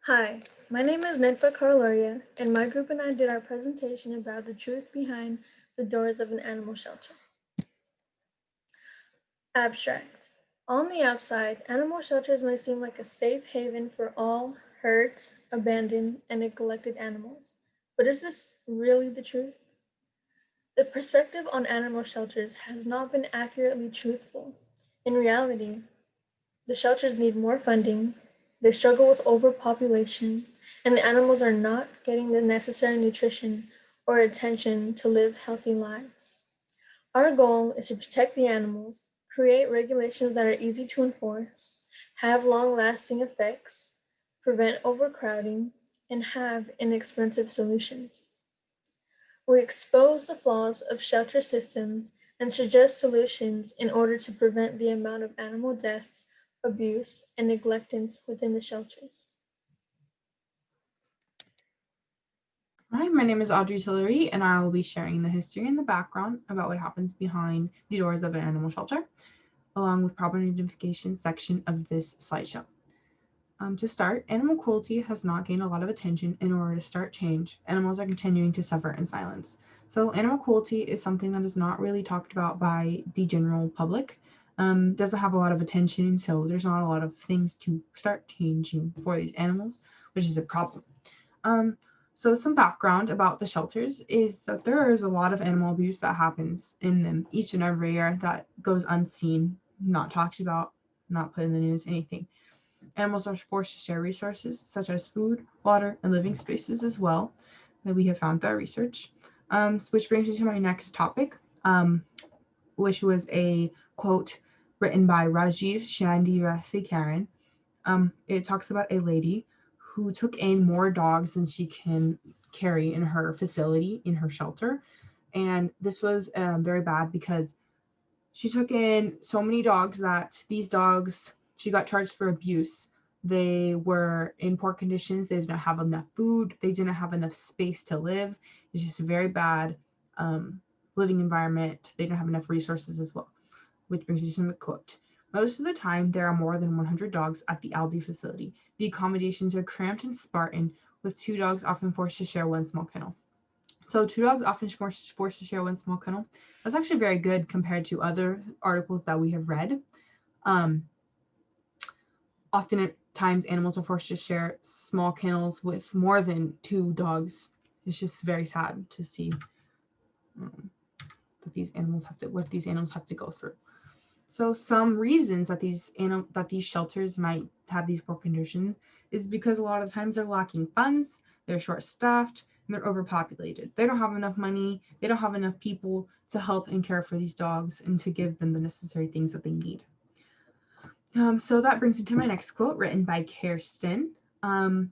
Hi, my name is Ninfa Carloria, and my group and I did our presentation about the truth behind the doors of an animal shelter. Abstract. On the outside, animal shelters may seem like a safe haven for all hurt, abandoned, and neglected animals. But is this really the truth? The perspective on animal shelters has not been accurately truthful. In reality, the shelters need more funding, they struggle with overpopulation, and the animals are not getting the necessary nutrition or attention to live healthy lives. Our goal is to protect the animals, create regulations that are easy to enforce, have long lasting effects, prevent overcrowding, and have inexpensive solutions. We expose the flaws of shelter systems and suggest solutions in order to prevent the amount of animal deaths, abuse, and neglectance within the shelters. Hi, my name is Audrey Tillery, and I will be sharing the history and the background about what happens behind the doors of an animal shelter, along with problem identification section of this slideshow. To start, animal cruelty has not gained a lot of attention in order to start change. Animals are continuing to suffer in silence. So animal cruelty is something that is not really talked about by the general public. Doesn't have a lot of attention, so there's not a lot of things to start changing for these animals, which is a problem. Um, so some background about the shelters is that there is a lot of animal abuse that happens in them each and every year that goes unseen, not talked about, not put in the news, anything. Animals are forced to share resources such as food, water, and living spaces as well that we have found through our research. Which brings me to my next topic, which was a quote written by Rajiv Shandiratikaran. It talks about a lady who took in more dogs than she can carry in her facility, in her shelter. And this was very bad because she took in so many dogs that these dogs, she got charged for abuse. They were in poor conditions. They didn't have enough food. They didn't have enough space to live. It's just a very bad um, living environment. They didn't have enough resources as well, which brings us to the quote. Most of the time, there are more than 100 dogs at the Aldi facility. The accommodations are cramped and spartan, with two dogs often forced to share one small kennel. So, two dogs often forced to share one small kennel. That's actually very good compared to other articles that we have read. Um, Often at times, animals are forced to share small kennels with more than two dogs. It's just very sad to see um, what these animals have to go through. So some reasons that these shelters might have these poor conditions is because a lot of times they're lacking funds, they're short-staffed, and they're overpopulated. They don't have enough money, they don't have enough people to help and care for these dogs and to give them the necessary things that they need. So that brings me to my next quote, written by Kirsten. Um,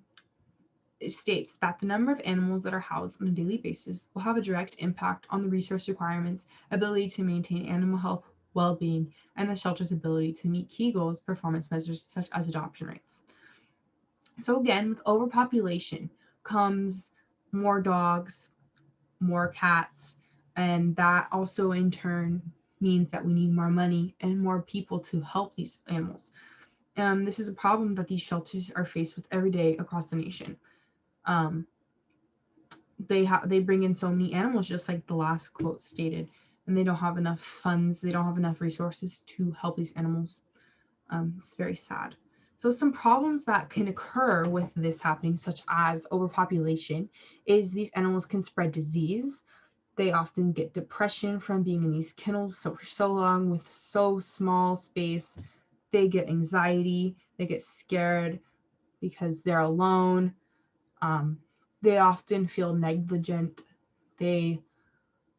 it states that the number of animals that are housed on a daily basis will have a direct impact on the resource requirements, ability to maintain animal health, well-being, and the shelter's ability to meet key goals, performance measures such as adoption rates. So again, with overpopulation comes more dogs, more cats, and that also in turn means that we need more money and more people to help these animals. This is a problem that these shelters are faced with every day across the nation. Um, they bring in so many animals, just like the last quote stated, and they don't have enough funds, they don't have enough resources to help these animals. It's very sad. So some problems that can occur with this happening, such as overpopulation, is these animals can spread disease. They often get depression from being in these kennels for so long with so small space. They get anxiety, they get scared because they're alone. um, they often feel negligent. They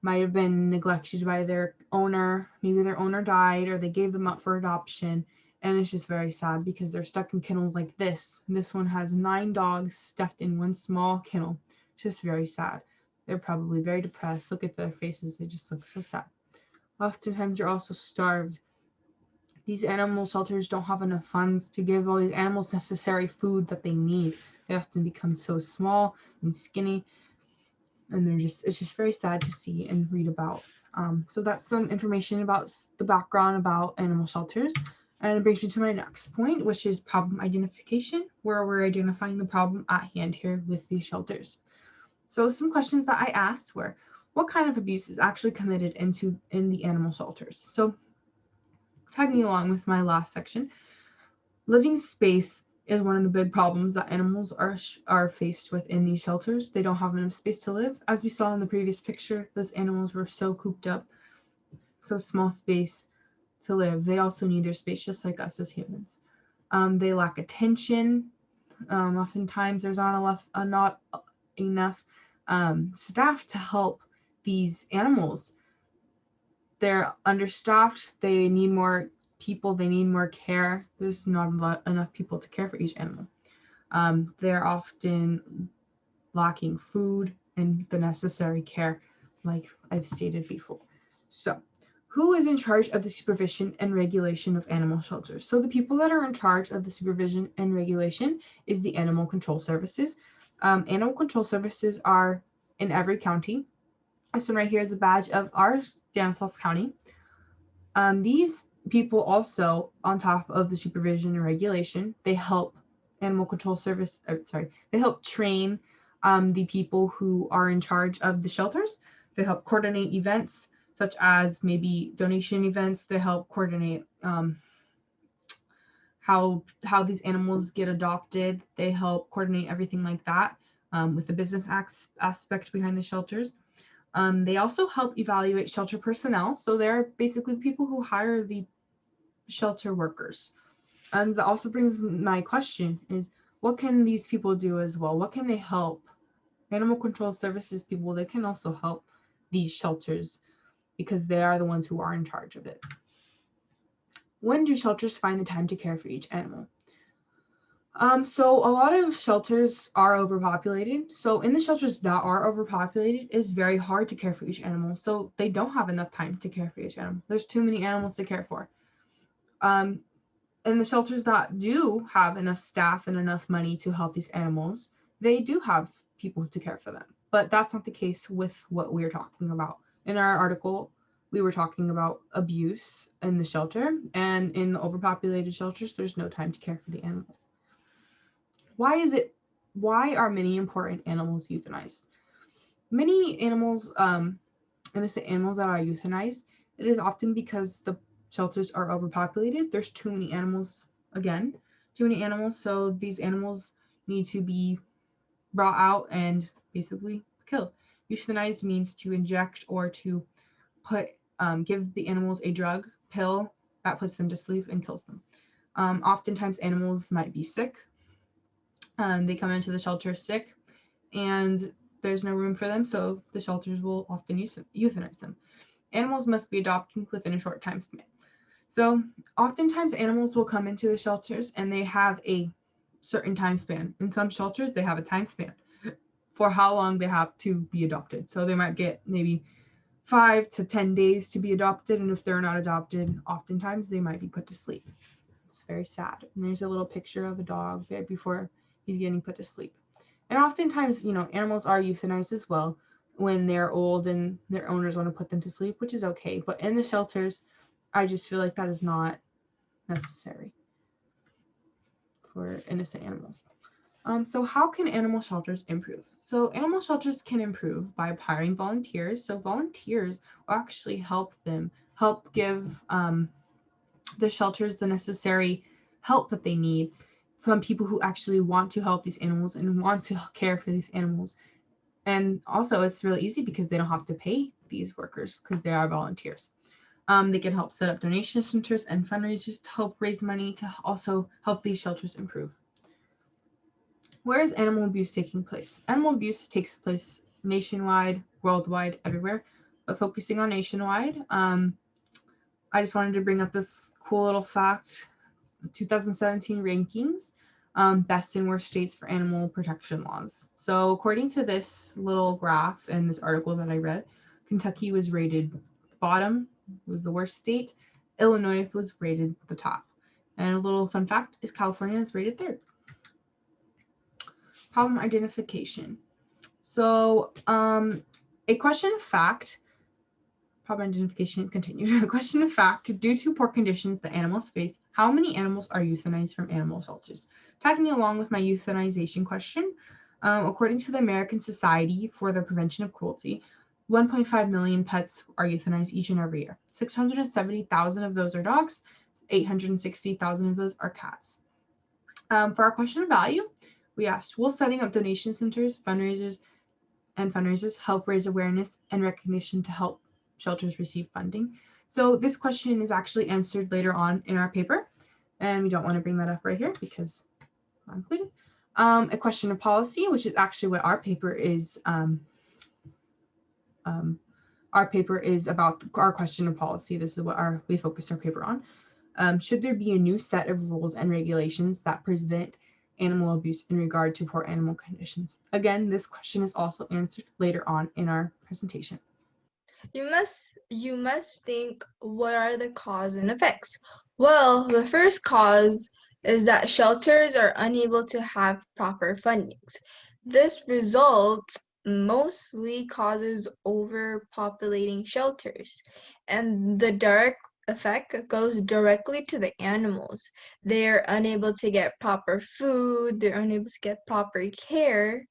might have been neglected by their owner. Maybe their owner died or they gave them up for adoption. And it's just very sad because they're stuck in kennels like this. This one has 9 dogs stuffed in one small kennel. It's just very sad. They're probably very depressed. Look at their faces, they just look so sad. Oftentimes, they're also starved. These animal shelters don't have enough funds to give all these animals necessary food that they need. They often become so small and skinny, and it's just very sad to see and read about. So that's some information about the background about animal shelters. And it brings me to my next point, which is problem identification, where we're identifying the problem at hand here with these shelters. So some questions that I asked were, what kind of abuse is actually committed in the animal shelters? So tagging along with my last section, living space is one of the big problems that animals are faced with in these shelters. They don't have enough space to live. As we saw in the previous picture, those animals were so cooped up, so small space to live. They also need their space just like us as humans. They lack attention. Oftentimes there's not enough staff to help these animals. They're understaffed. They need more people. They need more care. There's not enough people to care for each animal. They're often lacking food and the necessary care, like I've stated before. So, who is in charge of the supervision and regulation of animal shelters? So the people that are in charge of the supervision and regulation is the Animal Control Services. Animal Control Services are in every county. This one right here is the badge of our Stanislaus County. These people also, on top of the supervision and regulation, they help Animal Control Service, they help train the people who are in charge of the shelters. They help coordinate events such as maybe donation events. They help coordinate how these animals get adopted. They help coordinate everything like that with the business aspect behind the shelters. They also help evaluate shelter personnel. So they're basically the people who hire the shelter workers. And that also brings my question is, what can these people do as well? What can they help? Animal Control Services people, they can also help these shelters because they are the ones who are in charge of it. When do shelters find the time to care for each animal? So a lot of shelters are overpopulated. So in the shelters that are overpopulated, it's very hard to care for each animal. So they don't have enough time to care for each animal. There's too many animals to care for. In the shelters that do have enough staff and enough money to help these animals, they do have people to care for them. But that's not the case with what we're talking about. In our article, we were talking about abuse in the shelter, and in the overpopulated shelters, there's no time to care for the animals. Why are many important animals euthanized? Many animals, innocent animals that are euthanized, it is often because the shelters are overpopulated. There's too many animals, so these animals need to be brought out and basically killed. Euthanize means to inject or to give the animals a drug pill that puts them to sleep and kills them. Oftentimes animals might be sick. They come into the shelter sick and there's no room for them, so the shelters will often euthanize them. Animals must be adopted within a short time span. So oftentimes animals will come into the shelters and they have a certain time span. In some shelters, they have a time span for how long they have to be adopted. So they might get maybe 5 to 10 days to be adopted. And if they're not adopted, oftentimes they might be put to sleep. It's very sad. And there's a little picture of a dog right before he's getting put to sleep. And oftentimes, animals are euthanized as well when they're old and their owners want to put them to sleep, which is okay. But in the shelters, I just feel like that is not necessary for innocent animals. So how can animal shelters improve? So animal shelters can improve by hiring volunteers. So volunteers will actually help give the shelters the necessary help that they need from people who actually want to help these animals and want to care for these animals. And also it's really easy because they don't have to pay these workers because they are volunteers. They can help set up donation centers and fundraisers to help raise money to also help these shelters improve. Where is animal abuse taking place? Animal abuse takes place nationwide, worldwide, everywhere. But focusing on nationwide, I just wanted to bring up this cool little fact. 2017 rankings, best and worst states for animal protection laws. So according to this little graph in this article that I read, Kentucky was rated bottom, was the worst state. Illinois was rated the top. And a little fun fact is California is rated third. Problem identification. So a question fact Problem identification continued. A question of fact, due to poor conditions that animals face, how many animals are euthanized from animal shelters? Tagging along with my euthanization question, according to the American Society for the Prevention of Cruelty, 1.5 million pets are euthanized each and every year. 670,000 of those are dogs, 860,000 of those are cats. For our question of value, we asked, will setting up donation centers, fundraisers help raise awareness and recognition to help shelters receive funding? So this question is actually answered later on in our paper, and we don't want to bring that up right here because it's not included. A question of policy, which is actually what our paper is. Our paper is about our question of policy. This is what we focus our paper on. Should there be a new set of rules and regulations that prevent animal abuse in regard to poor animal conditions? Again, this question is also answered later on in our presentation. You must think, what are the cause and effects? Well, the first cause is that shelters are unable to have proper fundings. This result mostly causes overpopulating shelters, and the direct effect goes directly to the animals. They're unable to get proper food, they're unable to get proper care,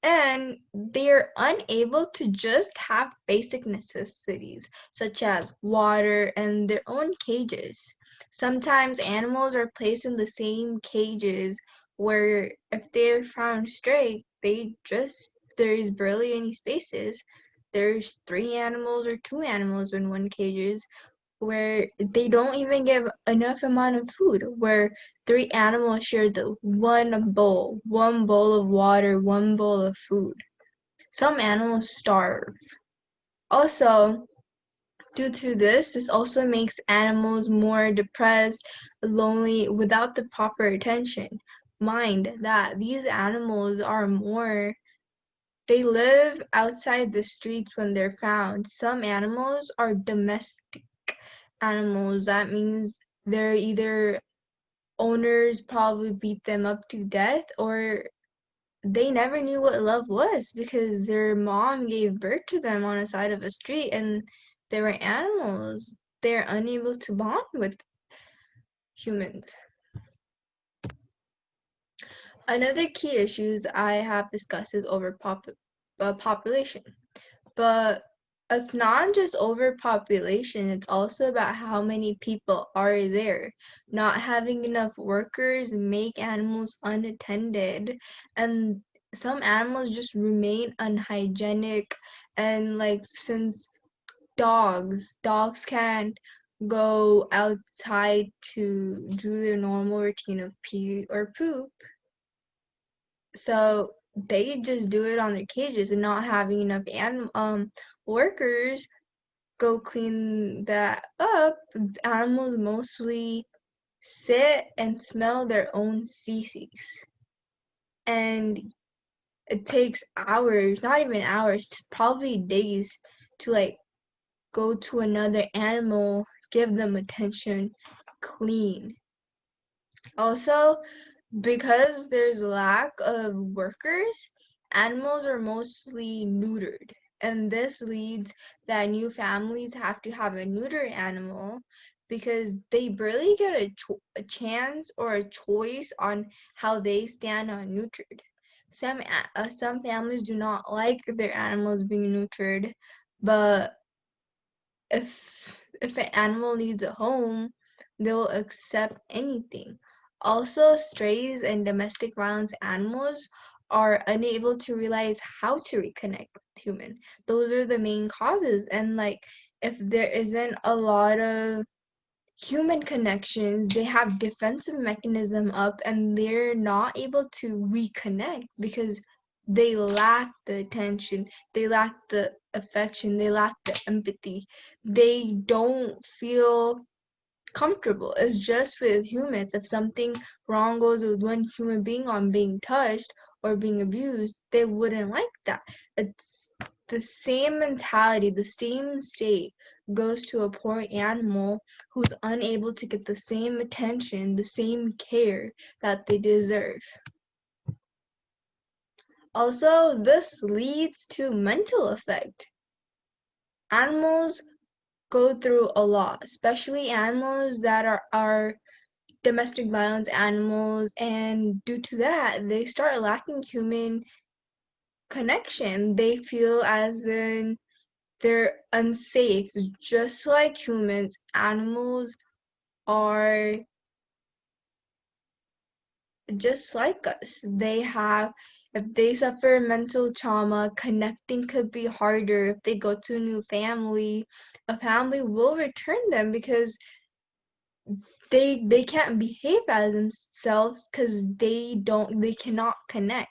and they're unable to just have basic necessities such as water and their own cages. Sometimes animals are placed in the same cages where if they're found stray, there's barely any spaces. There's 3 animals or 2 animals in one cages, where they don't even give enough amount of food, where 3 animals share the one bowl of water, one bowl of food. Some animals starve. Also, due to this also makes animals more depressed, lonely, without the proper attention. Mind that these animals they live outside the streets when they're found. Some animals are domestic animals. That means they're either owners probably beat them up to death, or they never knew what love was because their mom gave birth to them on the side of a street and they were animals. They're unable to bond with humans. Another key issues I have discussed is population. But it's not just overpopulation, it's also about how many people are there. Not having enough workers make animals unattended, and some animals just remain unhygienic. And like, since dogs can't go outside to do their normal routine of pee or poop, so they just do it on their cages, and not having enough workers go clean that up. Animals mostly sit and smell their own feces, and it takes hours, not even hours, probably days, to like go to another animal, give them attention, clean. Also, because there's lack of workers, animals are mostly neutered. And this leads that new families have to have a neutered animal because they barely get a chance or a choice on how they stand on neutered. Some families do not like their animals being neutered, but if an animal needs a home, they'll accept anything. Also, strays and domestic violence animals are unable to realize how to reconnect with humans. Those are the main causes. And like, if there isn't a lot of human connections, they have defensive mechanism up and they're not able to reconnect because they lack the attention, they lack the affection, they lack the empathy. They don't feel comfortable. It's just with humans. If something wrong goes with one human being on being touched or being abused, they wouldn't like that. It's the same mentality, the same state goes to a poor animal who's unable to get the same attention, the same care that they deserve. Also, this leads to mental effect. Animals go through a lot, especially animals that are domestic violence animals, and due to that, they start lacking human connection. They feel as in they're unsafe, just like humans. Animals are just like us. If they suffer mental trauma, connecting could be harder. If they go to a new family, a family will return them because they can't behave as themselves because they cannot connect.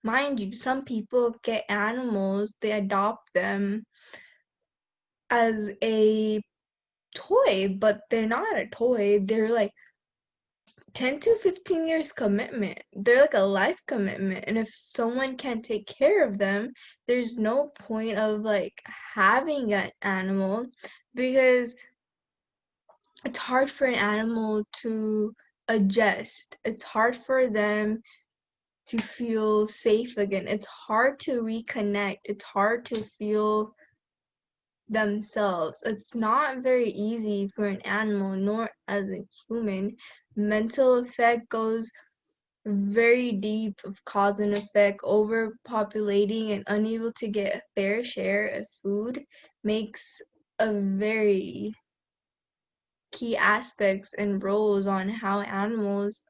Mind you, some people get animals, they adopt them as a toy, but they're not a toy. They're like 10 to 15 years commitment. They're like a life commitment. And if someone can't take care of them, there's no point of like having an animal, because it's hard for an animal to adjust. It's hard for them to feel safe again. It's hard to reconnect. It's hard to feel themselves. It's not very easy for an animal, nor as a human. Mental effect goes very deep of cause and effect. Overpopulating and unable to get a fair share of food makes a very key aspects and roles on how animals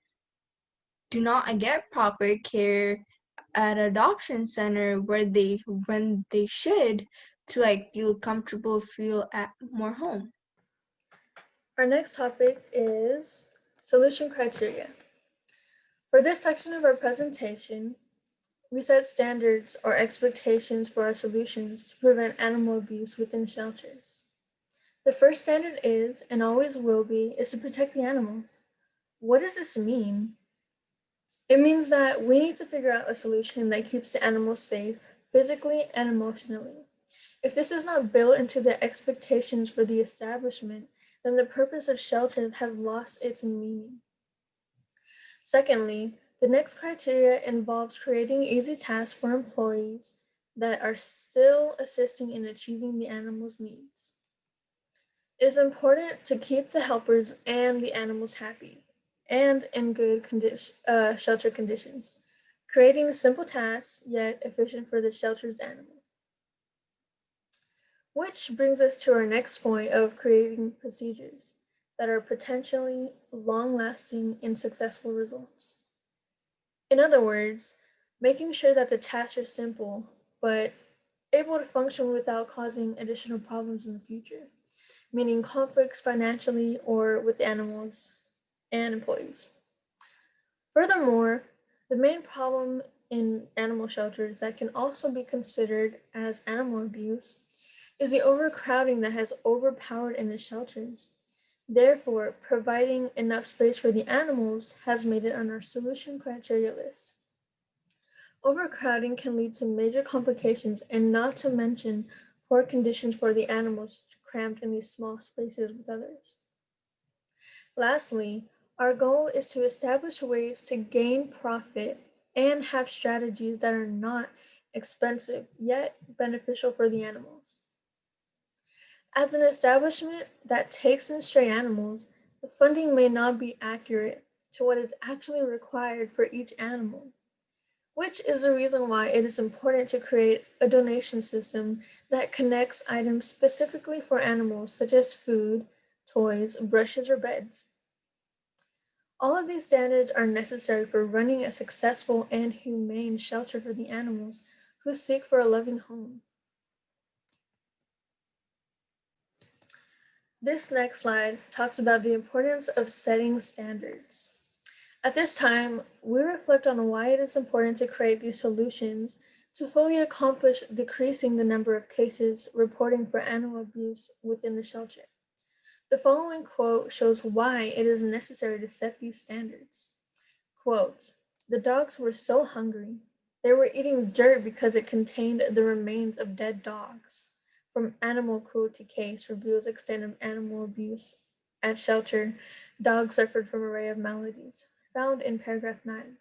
do not get proper care at adoption center when they should, to like feel comfortable, feel at more home. Our next topic is solution criteria. For this section of our presentation, we set standards or expectations for our solutions to prevent animal abuse within shelters. The first standard is, and always will be, is to protect the animals. What does this mean? It means that we need to figure out a solution that keeps the animals safe, physically and emotionally. If this is not built into the expectations for the establishment, then the purpose of shelters has lost its meaning. Secondly, the next criteria involves creating easy tasks for employees that are still assisting in achieving the animals' needs. It is important to keep the helpers and the animals happy and in good shelter conditions, creating simple tasks yet efficient for the shelter's animals. Which brings us to our next point of creating procedures that are potentially long-lasting and successful results. In other words, making sure that the tasks are simple but able to function without causing additional problems in the future, meaning conflicts financially or with animals and employees. Furthermore, the main problem in animal shelters that can also be considered as animal abuse is the overcrowding that has overpowered in the shelters. Therefore, providing enough space for the animals has made it on our solution criteria list. Overcrowding can lead to major complications, and not to mention poor conditions for the animals crammed in these small spaces with others. Lastly, our goal is to establish ways to gain profit and have strategies that are not expensive yet beneficial for the animals. As an establishment that takes in stray animals, the funding may not be accurate to what is actually required for each animal, which is the reason why it is important to create a donation system that connects items specifically for animals such as food, toys, brushes, or beds. All of these standards are necessary for running a successful and humane shelter for the animals who seek for a loving home. This next slide talks about the importance of setting standards. At this time, we reflect on why it is important to create these solutions to fully accomplish decreasing the number of cases reporting for animal abuse within the shelter. The following quote shows why it is necessary to set these standards. Quote, "The dogs were so hungry. They were eating dirt because it contained the remains of dead dogs." From Animal Cruelty Case reveals extent of animal abuse at shelter. Dogs suffered from array of maladies, found in paragraph 9.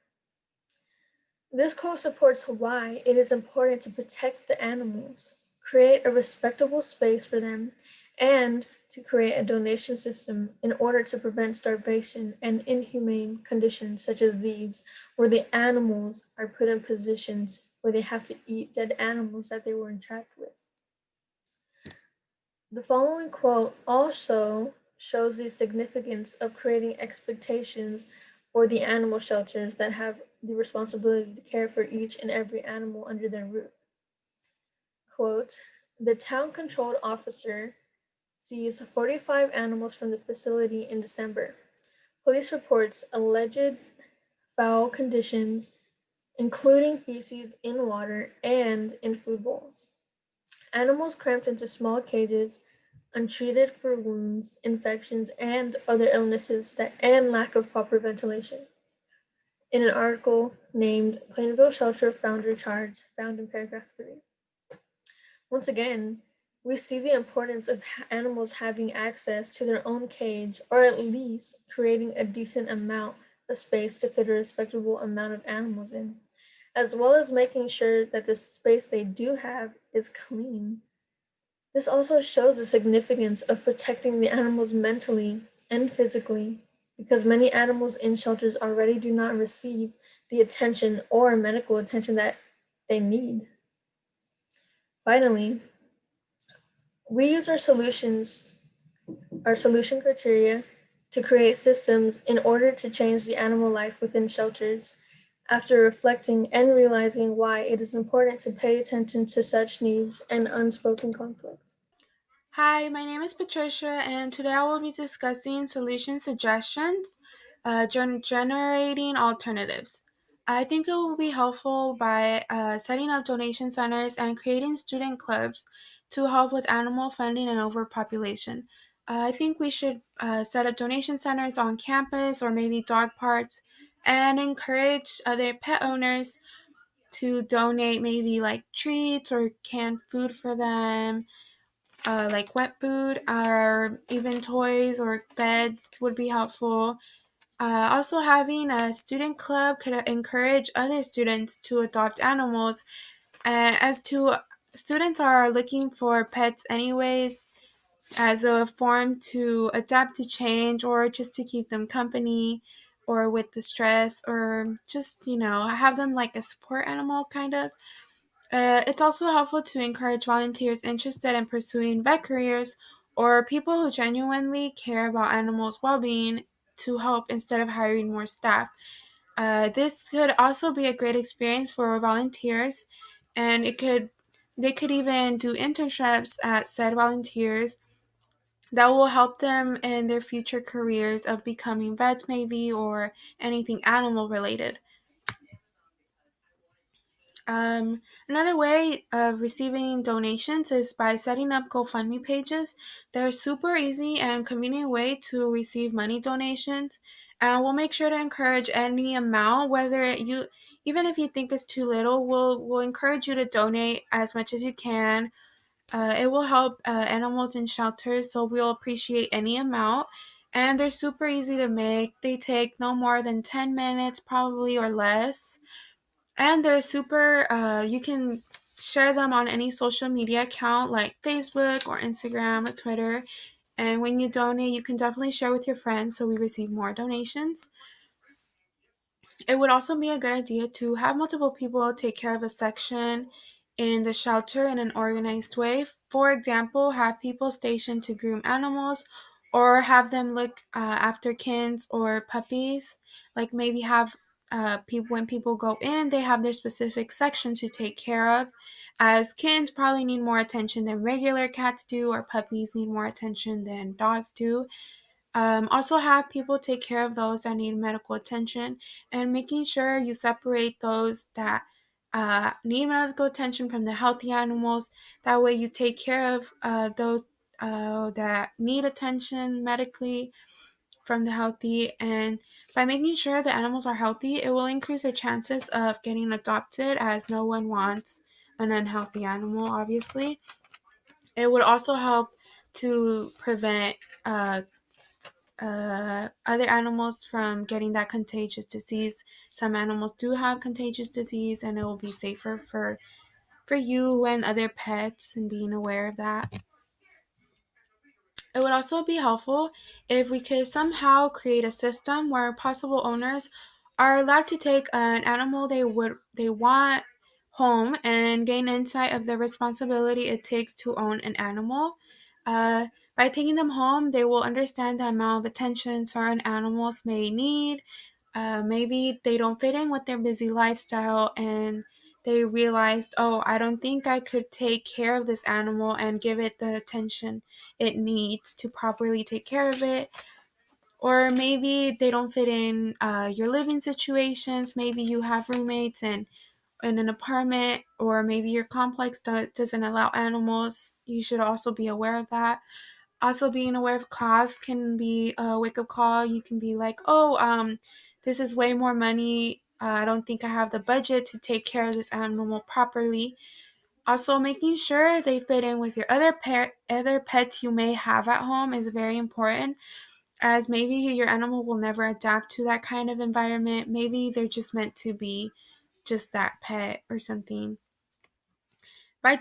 This quote supports why it is important to protect the animals, create a respectable space for them, and to create a donation system in order to prevent starvation and inhumane conditions such as these, where the animals are put in positions where they have to eat dead animals that they were entrapped with. The following quote also shows the significance of creating expectations for the animal shelters that have the responsibility to care for each and every animal under their roof. Quote, the town controlled officer seized 45 animals from the facility in December. Police reports alleged foul conditions, including feces in water and in food bowls. Animals cramped into small cages, untreated for wounds, infections, and other illnesses and lack of proper ventilation. In an article named Plainville Shelter Founder Charge, found in paragraph 3. Once again, we see the importance of animals having access to their own cage, or at least creating a decent amount of space to fit a respectable amount of animals in, as well as making sure that the space they do have is clean. This also shows the significance of protecting the animals mentally and physically, because many animals in shelters already do not receive the attention or medical attention that they need. Finally, we use our solution criteria to create systems in order to change the animal life within shelters after reflecting and realizing why it is important to pay attention to such needs and unspoken conflict. Hi, my name is Patricia, and today I will be discussing solution suggestions, generating alternatives. I think it will be helpful by setting up donation centers and creating student clubs to help with animal funding and overpopulation. I think we should set up donation centers on campus or maybe dog parks and encourage other pet owners to donate maybe like treats or canned food for them, like wet food or even toys or beds would be helpful. Also, having a student club could encourage other students to adopt animals. As to students are looking for pets anyways as a form to adapt to change or just to keep them company or with the stress or just, have them like a support animal kind of. It's also helpful to encourage volunteers interested in pursuing vet careers or people who genuinely care about animals' well being to help instead of hiring more staff. This could also be a great experience for volunteers, and they could even do internships at said volunteers that will help them in their future careers of becoming vets maybe or anything animal related. Another way of receiving donations is by setting up GoFundMe pages. They're a super easy and convenient way to receive money donations, and we'll make sure to encourage any amount, even if you think it's too little, we'll encourage you to donate as much as you can. It will help animals in shelters, so we'll appreciate any amount. And they're super easy to make. They take no more than 10 minutes, probably, or less. And they're super, you can share them on any social media account like Facebook or Instagram or Twitter. And when you donate, you can definitely share with your friends so we receive more donations. It would also be a good idea to have multiple people take care of a section in the shelter in an organized way. For example, have people stationed to groom animals or have them look after kittens or puppies. Like maybe have people, when people go in, they have their specific section to take care of. As kittens probably need more attention than regular cats do, or puppies need more attention than dogs do. Also, have people take care of those that need medical attention and making sure you separate those that need medical attention from the healthy animals. That way, you take care of those that need attention medically from the healthy. And by making sure the animals are healthy, it will increase their chances of getting adopted, as no one wants an unhealthy animal, obviously. It would also help to prevent other animals from getting that contagious disease. Some animals do have contagious disease, and it will be safer for you and other pets and being aware of that. It would also be helpful if we could somehow create a system where possible owners are allowed to take an animal they want home and gain insight of the responsibility it takes to own an animal. Uh, by taking them home, they will understand the amount of attention certain animals may need. Maybe they don't fit in with their busy lifestyle and they realized, oh, I don't think I could take care of this animal and give it the attention it needs to properly take care of it. Or maybe they don't fit in your living situations. Maybe you have roommates and in an apartment, or maybe your complex doesn't allow animals. You should also be aware of that. Also, being aware of cost can be a wake-up call. You can be like, oh, this is way more money. I don't think I have the budget to take care of this animal properly. Also, making sure they fit in with your other pets you may have at home is very important, as maybe your animal will never adapt to that kind of environment. Maybe they're just meant to be just that pet or something. By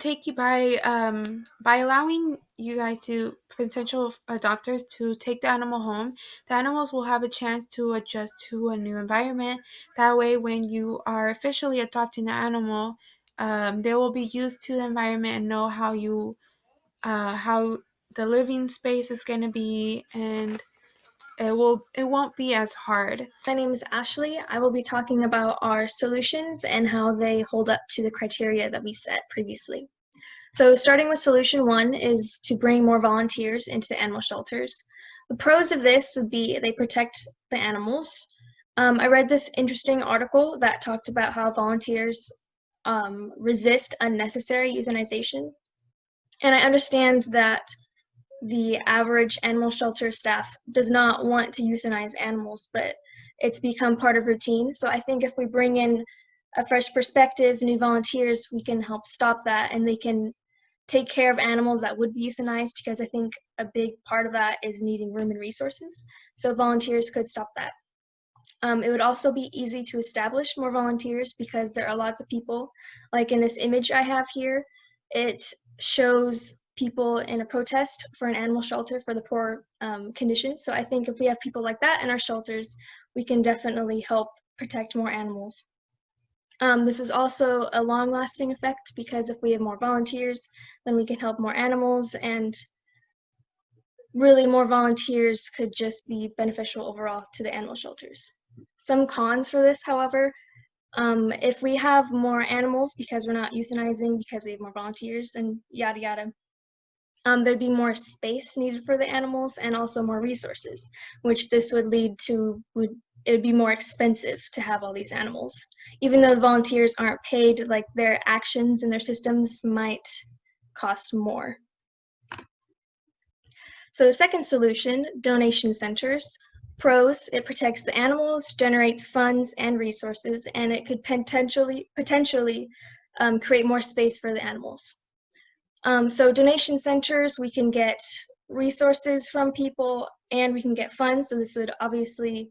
allowing you guys to potential adopters to take the animal home, the animals will have a chance to adjust to a new environment. That way, when you are officially adopting the animal, they will be used to the environment and know how the living space is going to be, and it won't be as hard. My name is Ashley. I will be talking about our solutions and how they hold up to the criteria that we set previously. So starting with solution 1 is to bring more volunteers into the animal shelters. The pros of this would be they protect the animals. I read this interesting article that talked about how volunteers resist unnecessary euthanization. And I understand that the average animal shelter staff does not want to euthanize animals, but it's become part of routine. So I think if we bring in a fresh perspective, new volunteers, we can help stop that, and they can take care of animals that would be euthanized, because I think a big part of that is needing room and resources. So volunteers could stop that. It would also be easy to establish more volunteers because there are lots of people. Like in this image I have here, it shows people in a protest for an animal shelter for the poor conditions. So I think if we have people like that in our shelters, we can definitely help protect more animals. This is also a long-lasting effect, because if we have more volunteers, then we can help more animals, and really more volunteers could just be beneficial overall to the animal shelters. Some cons for this, however, if we have more animals because we're not euthanizing, because we have more volunteers and yada yada, there'd be more space needed for the animals and also more resources, which this would lead to, it would be more expensive to have all these animals. Even though the volunteers aren't paid, like their actions and their systems might cost more. So the second solution, donation centers. Pros, it protects the animals, generates funds and resources, and it could potentially create more space for the animals. So donation centers, we can get resources from people and we can get funds. So this would obviously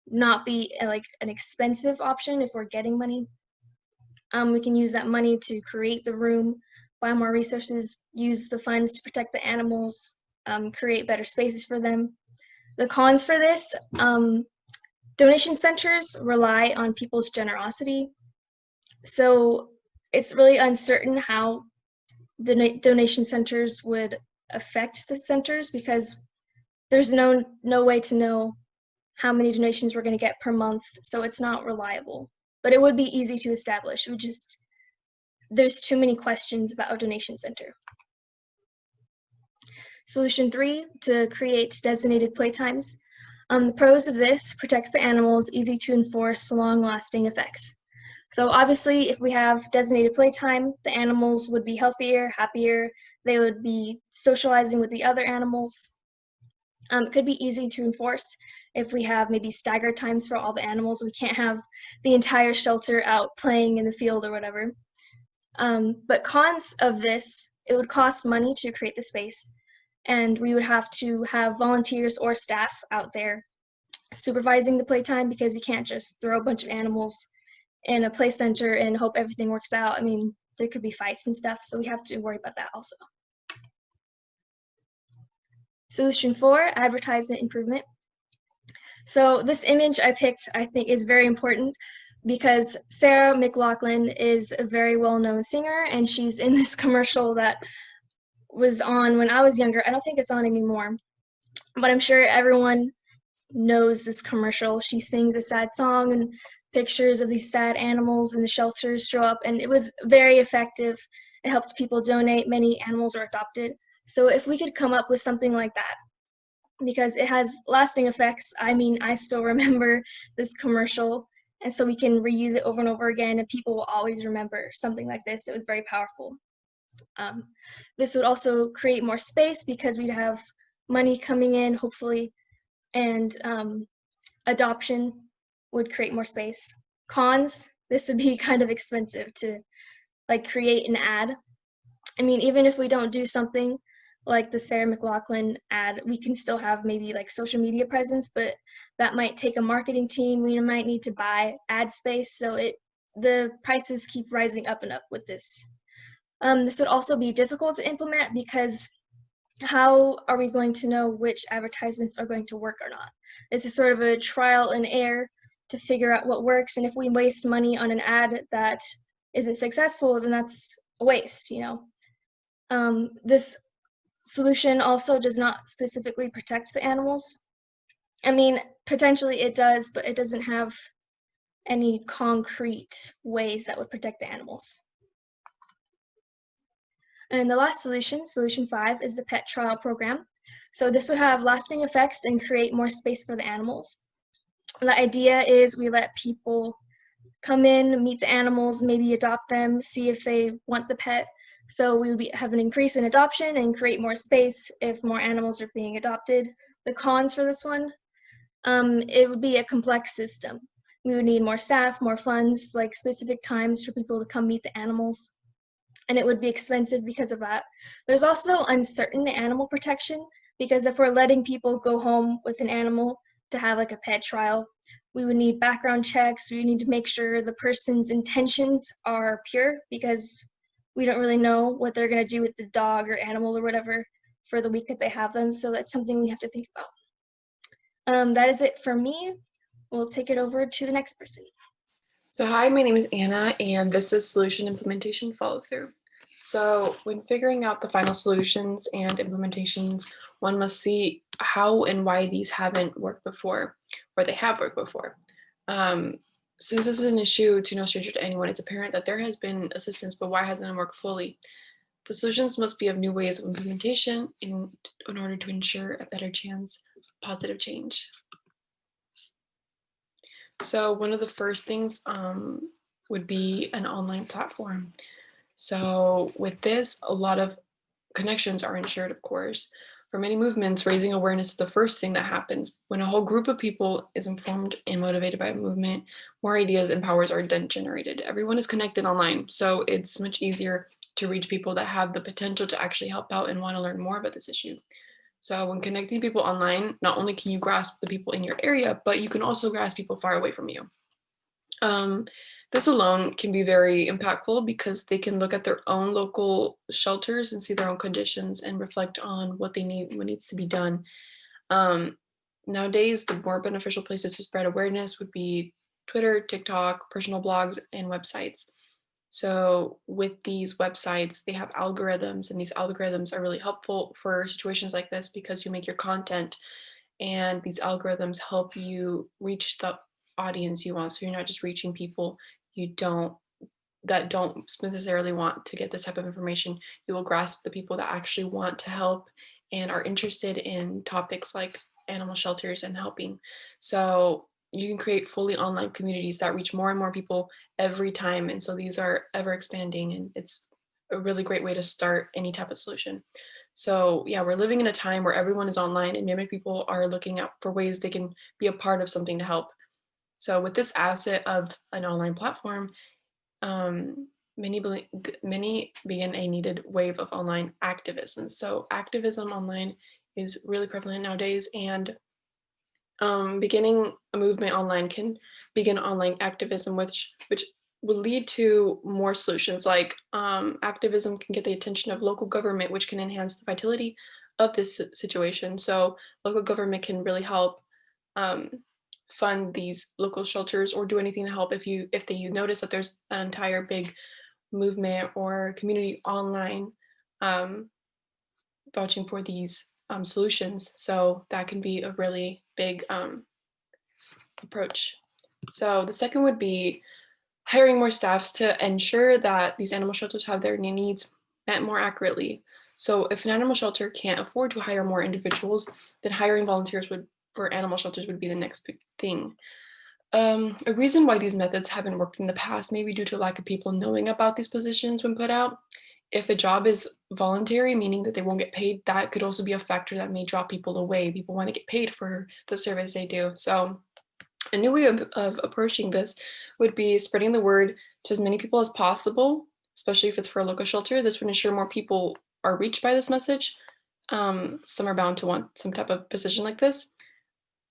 not be like an expensive option if we're getting money. We can use that money to create the room, buy more resources, use the funds to protect the animals, create better spaces for them. The cons for this, donation centers rely on people's generosity. So it's really uncertain how the donation centers would affect the centers, because there's no way to know how many donations we're going to get per month, so it's not reliable. But it would be easy to establish. There's too many questions about a donation center. Solution 3, to create designated playtimes. The pros of this: protects the animals, easy to enforce, long-lasting effects. So obviously, if we have designated playtime, the animals would be healthier, happier, they would be socializing with the other animals. It could be easy to enforce if we have maybe staggered times for all the animals. We can't have the entire shelter out playing in the field or whatever. But cons of this: it would cost money to create the space, and we would have to have volunteers or staff out there supervising the playtime, because you can't just throw a bunch of animals in a play center and hope everything works out. I mean, there could be fights and stuff, so we have to worry about that also. Solution 4, advertisement improvement. So this image I picked, I think, is very important because Sarah McLachlan is a very well-known singer, and she's in this commercial that was on when I was younger. I don't think it's on anymore, but I'm sure everyone knows this commercial. She sings a sad song, and pictures of these sad animals in the shelters show up, and it was very effective. It helped people donate. Many animals are adopted. So if we could come up with something like that, because it has lasting effects. I mean, I still remember this commercial, and so we can reuse it over and over again, and people will always remember something like this. It was very powerful. This would also create more space because we'd have money coming in, hopefully, and adoption would create more space. Cons, this would be kind of expensive to like create an ad. I mean, even if we don't do something like the Sarah McLachlan ad, we can still have maybe like social media presence, but that might take a marketing team. We might need to buy ad space, so the prices keep rising up and up with this. This would also be difficult to implement because how are we going to know which advertisements are going to work or not? This is sort of a trial and error to figure out what works, and if we waste money on an ad that isn't successful, then that's a waste, you know. This solution also does not specifically protect the animals. I mean, potentially it does, but it doesn't have any concrete ways that would protect the animals. And the last solution, solution 5, is the pet trial program. So this would have lasting effects and create more space for the animals. The idea is we let people come in, meet the animals, maybe adopt them, see if they want the pet. So we would have an increase in adoption and create more space if more animals are being adopted. The cons for this one, it would be a complex system. We would need more staff, more funds, like specific times for people to come meet the animals. And it would be expensive because of that. There's also uncertain animal protection, because if we're letting people go home with an animal to have like a pet trial, we would need background checks. We need to make sure the person's intentions are pure, because we don't really know what they're going to do with the dog or animal or whatever for the week that they have them. So that's something we have to think about. That is it for me. We'll take it over to the next person. So hi, my name is Anna, and this is Solution Implementation Follow-Through. So when figuring out the final solutions and implementations, one must see how and why these haven't worked before, or they have worked before. Since this is an issue to no stranger to anyone, it's apparent that there has been assistance, but why hasn't it worked fully? The solutions must be of new ways of implementation in order to ensure a better chance of positive change. So one of the first things would be an online platform. So with this, a lot of connections are ensured, of course. For many movements, raising awareness is the first thing that happens. When a whole group of people is informed and motivated by a movement, more ideas and powers are then generated. Everyone is connected online, so it's much easier to reach people that have the potential to actually help out and want to learn more about this issue. So when connecting people online, not only can you grasp the people in your area, but you can also grasp people far away from you. This alone can be very impactful because they can look at their own local shelters and see their own conditions and reflect on what they need, what needs to be done. Nowadays, the more beneficial places to spread awareness would be Twitter, TikTok, personal blogs, and websites. So with these websites, they have algorithms, and these algorithms are really helpful for situations like this because you make your content and these algorithms help you reach the audience you want. So you're not just reaching people that don't necessarily want to get this type of information. You will grasp the people that actually want to help and are interested in topics like animal shelters and helping. So you can create fully online communities that reach more and more people every time. And so these are ever expanding, and it's a really great way to start any type of solution. So yeah, we're living in a time where everyone is online and many people are looking out for ways they can be a part of something to help. So with this asset of an online platform, many begin a needed wave of online activism. So activism online is really prevalent nowadays, and beginning a movement online can begin online activism, which will lead to more solutions. Like activism can get the attention of local government, which can enhance the vitality of this situation. So local government can really help fund these local shelters or do anything to help if you notice that there's an entire big movement or community online um, vouching for these solutions. So that can be a really big approach. So the second would be hiring more staffs to ensure that these animal shelters have their needs met more accurately. So if an animal shelter can't afford to hire more individuals, then hiring volunteers for animal shelters would be the next big thing. A reason why these methods haven't worked in the past may be due to lack of people knowing about these positions when put out. If a job is voluntary, meaning that they won't get paid, that could also be a factor that may draw people away. People want to get paid for the service they do. So a new way of approaching this would be spreading the word to as many people as possible, especially if it's for a local shelter. This would ensure more people are reached by this message. Some are bound to want some type of position like this.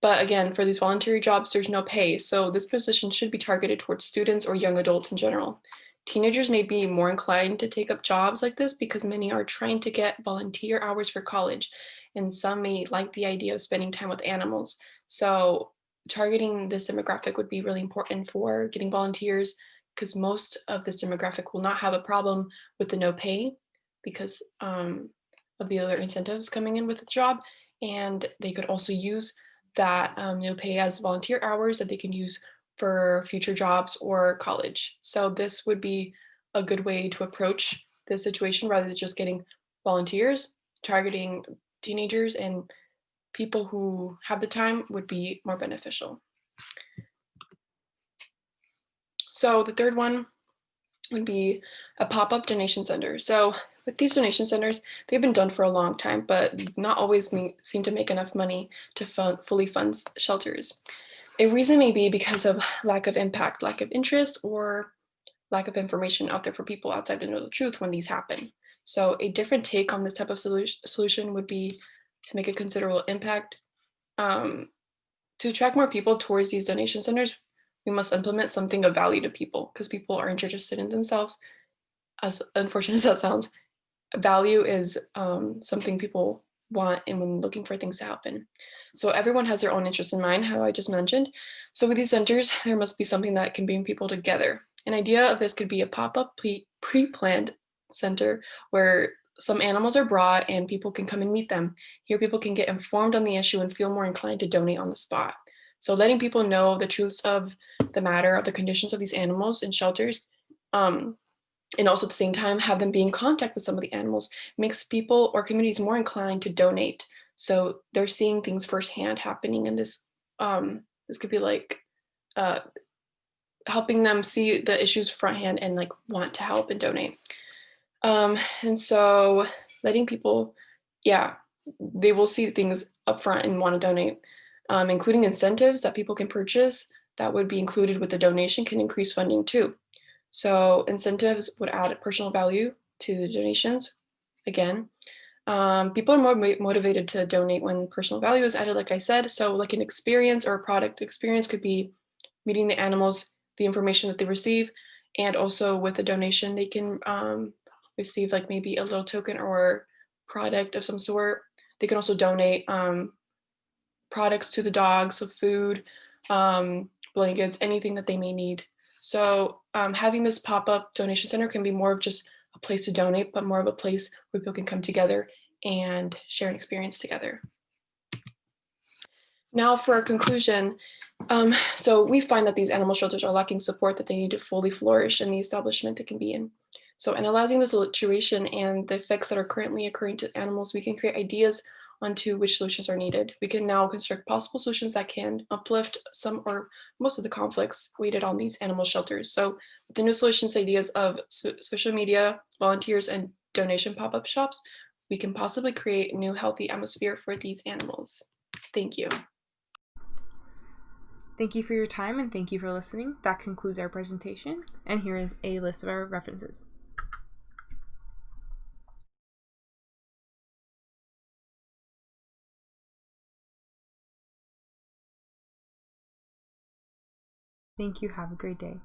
But again, for these voluntary jobs, there's no pay. So this position should be targeted towards students or young adults in general. Teenagers may be more inclined to take up jobs like this because many are trying to get volunteer hours for college, and some may like the idea of spending time with animals. So targeting this demographic would be really important for getting volunteers because most of this demographic will not have a problem with the no pay because of the other incentives coming in with the job. And they could also use that no pay as volunteer hours that they can use for future jobs or college. So this would be a good way to approach this situation rather than just getting volunteers. Targeting teenagers and people who have the time would be more beneficial. So the third one would be a pop-up donation center. So with these donation centers, they've been done for a long time, but not always seem to make enough money to fully fund shelters. A reason may be because of lack of impact, lack of interest, or lack of information out there for people outside to know the truth when these happen. So a different take on this type of solution would be to make a considerable impact. To attract more people towards these donation centers, we must implement something of value to people because people are interested in themselves. As unfortunate as that sounds, value is something people want and when looking for things to happen. So everyone has their own interest in mind, how I just mentioned. So with these centers, there must be something that can bring people together. An idea of this could be a pop-up pre-planned center where some animals are brought and people can come and meet them. Here people can get informed on the issue and feel more inclined to donate on the spot. So letting people know the truths of the matter, of the conditions of these animals in shelters, and also at the same time have them be in contact with some of the animals makes people or communities more inclined to donate. So they're seeing things firsthand happening, and this could be like helping them see the issues fronthand and like want to help and donate. And so letting people, they will see things up front and want to donate, including incentives that people can purchase that would be included with the donation can increase funding too. So incentives would add personal value to the donations. Again, people are more motivated to donate when personal value is added, like I said. So like an experience or a product experience could be meeting the animals, the information that they receive, and also with a donation, they can receive like maybe a little token or product of some sort. They can also donate products to the dogs, so food, blankets, anything that they may need. So having this pop-up donation center can be more of just a place to donate, but more of a place where people can come together and share an experience together. Now for a conclusion, so we find that these animal shelters are lacking support that they need to fully flourish in the establishment they can be in. So analyzing the situation and the effects that are currently occurring to animals, we can create ideas onto which solutions are needed. We can now construct possible solutions that can uplift some or most of the conflicts weighted on these animal shelters. So with the new solutions ideas of social media, volunteers, and donation pop-up shops, we can possibly create a new healthy atmosphere for these animals. Thank you. Thank you for your time and thank you for listening. That concludes our presentation, and here is a list of our references. Thank you. Have a great day.